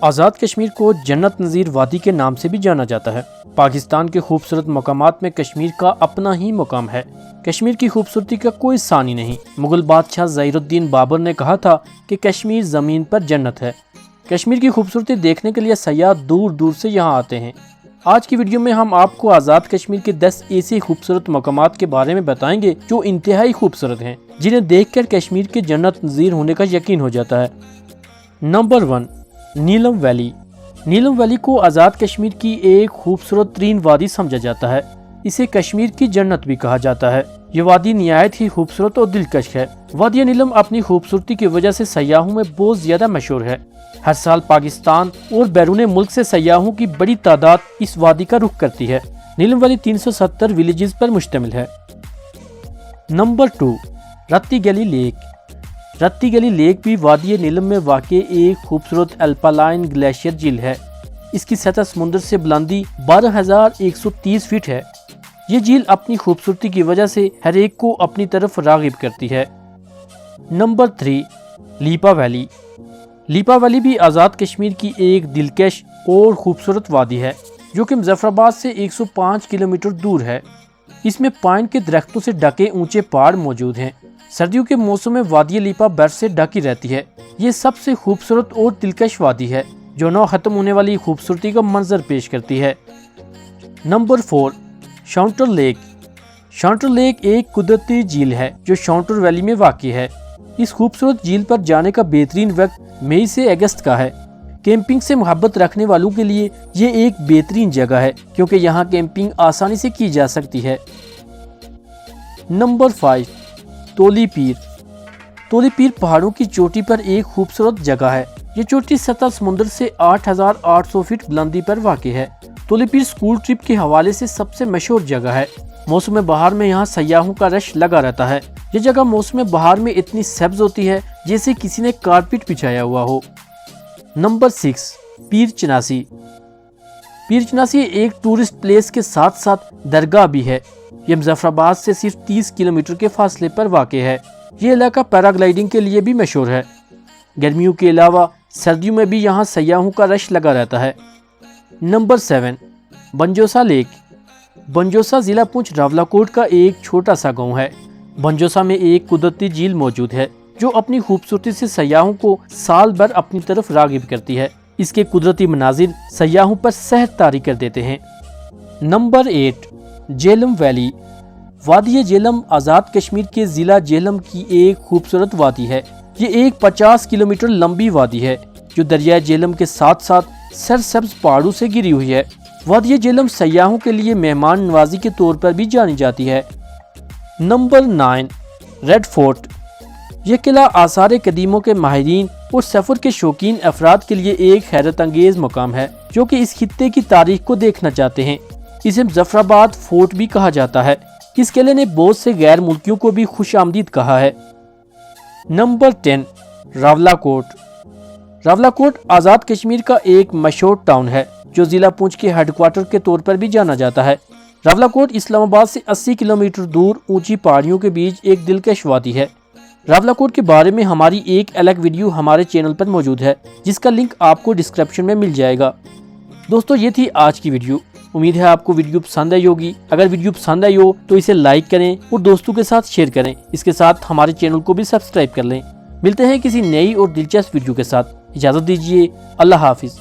آزاد کشمیر کو جنت نظیر وادی کے نام سے بھی جانا جاتا ہے۔ پاکستان کے خوبصورت مقامات میں کشمیر کا اپنا ہی مقام ہے۔ کشمیر کی خوبصورتی کا کوئی ثانی نہیں۔ مغل بادشاہ ظہیر الدین بابر نے کہا تھا کہ کشمیر زمین پر جنت ہے۔ کشمیر کی خوبصورتی دیکھنے کے لیے سیاح دور دور سے یہاں آتے ہیں۔ آج کی ویڈیو میں ہم آپ کو آزاد کشمیر کے 10 ایسے خوبصورت مقامات کے بارے میں بتائیں گے جو انتہائی خوبصورت ہیں، جنہیں دیکھ کر کشمیر کے جنت نظیر ہونے کا یقین ہو جاتا ہے۔ نمبر 1، نیلم ویلی۔ نیلم ویلی کو آزاد کشمیر کی ایک خوبصورت ترین وادی سمجھا جاتا ہے۔ اسے کشمیر کی جنت بھی کہا جاتا ہے۔ یہ وادی نہایت ہی خوبصورت اور دلکش ہے۔ وادی نیلم اپنی خوبصورتی کی وجہ سے سیاحوں میں بہت زیادہ مشہور ہے۔ ہر سال پاکستان اور بیرون ملک سے سیاحوں کی بڑی تعداد اس وادی کا رخ کرتی ہے۔ نیلم ویلی 370 ولیجز پر مشتمل ہے۔ نمبر 2، رتی گلی لیک۔ رتی گلی لیک بھی وادی نیلم میں واقع ایک خوبصورت الپائن گلیشیئر جھیل ہے۔ اس کی سطح سمندر سے بلندی 12,130 فٹ ہے۔ یہ جھیل اپنی خوبصورتی کی وجہ سے ہر ایک کو اپنی طرف راغب کرتی ہے۔ Number 3، Leepa valley. Leepa valley بھی آزاد کشمیر کی ایک دلکش اور خوبصورت وادی ہے، جو کہ مظفر آباد سے 105 کلومیٹر دور ہے۔ اس میں پائن کے درختوں سے ڈھکے اونچے پہاڑ موجود ہیں۔ سردیوں کے موسم میں وادی لیپا برف سے ڈھکی رہتی ہے۔ یہ سب سے خوبصورت اور دلکش وادی ہے، جو نہ ختم ہونے والی خوبصورتی کا منظر پیش کرتی ہے۔ Number 4، Shounter lake. Shounter lake ایک قدرتی جھیل ہے جو شاؤنٹر ویلی میں واقع ہے۔ اس خوبصورت جھیل پر جانے کا بہترین وقت مئی سے اگست کا ہے۔ کیمپنگ سے محبت رکھنے والوں کے لیے یہ ایک بہترین جگہ ہے، کیونکہ یہاں کیمپنگ آسانی سے کی جا سکتی ہے۔ نمبر 5، تولی پیر۔ تولی پیر پہاڑوں کی چوٹی پر ایک خوبصورت جگہ ہے۔ یہ چوٹی سطح سمندر سے 8,800 فٹ بلندی پر واقع ہے۔ تولی پیر اسکول ٹرپ کے حوالے سے سب سے مشہور جگہ ہے۔ موسم بہار میں یہاں سیاحوں کا رش لگا رہتا ہے۔ یہ جگہ موسم بہار میں اتنی سبز ہوتی ہے جیسے کسی نے کارپیٹ بچھایا ہوا ہو۔ نمبر 6، پیر چناسی۔ پیر چناسی ایک ٹورسٹ پلیس کے ساتھ ساتھ درگاہ بھی ہے۔ یہ مظفر آباد سے صرف 30 کلومیٹر کے فاصلے پر واقع ہے۔ یہ علاقہ پیراگلائیڈنگ کے لیے بھی مشہور ہے۔ گرمیوں کے علاوہ سردیوں میں بھی یہاں سیاحوں کا رش لگا رہتا ہے۔ Number 7، بنجوسا leak. بنجوسا ضلع پونچھ راولاکوٹ کا ایک چھوٹا سا گاؤں ہے۔ بنجوسا میں ایک قدرتی جھیل موجود ہے جو اپنی خوبصورتی سے سیاحوں کو سال بھر اپنی طرف راغب کرتی ہے۔ اس کے قدرتی مناظر سیاحوں پر سحر طاری کر دیتے ہیں۔ Number 8، Jhelum valley. وادی جہلم آزاد کشمیر کے ضلع جہلم کی ایک خوبصورت وادی ہے۔ یہ ایک 50 کلومیٹر لمبی وادی ہے جو دریائے جہلم کے ساتھ ساتھ سرسبز پہاڑوں سے گھری ہوئی ہے۔ وادی جہلم سیاحوں کے لیے مہمان نوازی کے طور پر بھی جانی جاتی ہے۔ Number 9، red fort. یہ قلعہ آثار قدیموں کے ماہرین اور سفر کے شوقین افراد کے لیے ایک حیرت انگیز مقام ہے، جو کہ اس خطے کی تاریخ کو دیکھنا چاہتے ہیں۔ اسے مظفر آباد فورٹ بھی کہا جاتا ہے۔ اس قلعے نے بہت سے غیر ملکیوں کو بھی خوش آمدید کہا ہے۔ نمبر 10، راولاکوٹ۔ راولاکوٹ آزاد کشمیر کا ایک مشہور ٹاؤن ہے جو ضلع پونچھ کے ہیڈ کوارٹر کے طور پر بھی جانا جاتا ہے۔ راولاکوٹ اسلام آباد سے 80 کلومیٹر دور اونچی پہاڑیوں کے بیچ ایک دلکش وادی ہے۔ راولاکوٹ کے بارے میں ہماری ایک الگ ویڈیو ہمارے چینل پر موجود ہے، جس کا لنک آپ کو ڈسکرپشن میں مل جائے گا۔ دوستو، یہ تھی آج کی ویڈیو۔ امید ہے آپ کو ویڈیو پسند آئی ہوگی۔ اگر ویڈیو پسند آئی ہو تو اسے لائک کریں اور دوستوں کے ساتھ شیئر کریں۔ اس کے ساتھ ہمارے چینل کو بھی سبسکرائب کر لیں۔ ملتے ہیں کسی نئی اور دلچسپ ویڈیو کے ساتھ۔ اجازت دیجیے، اللہ حافظ۔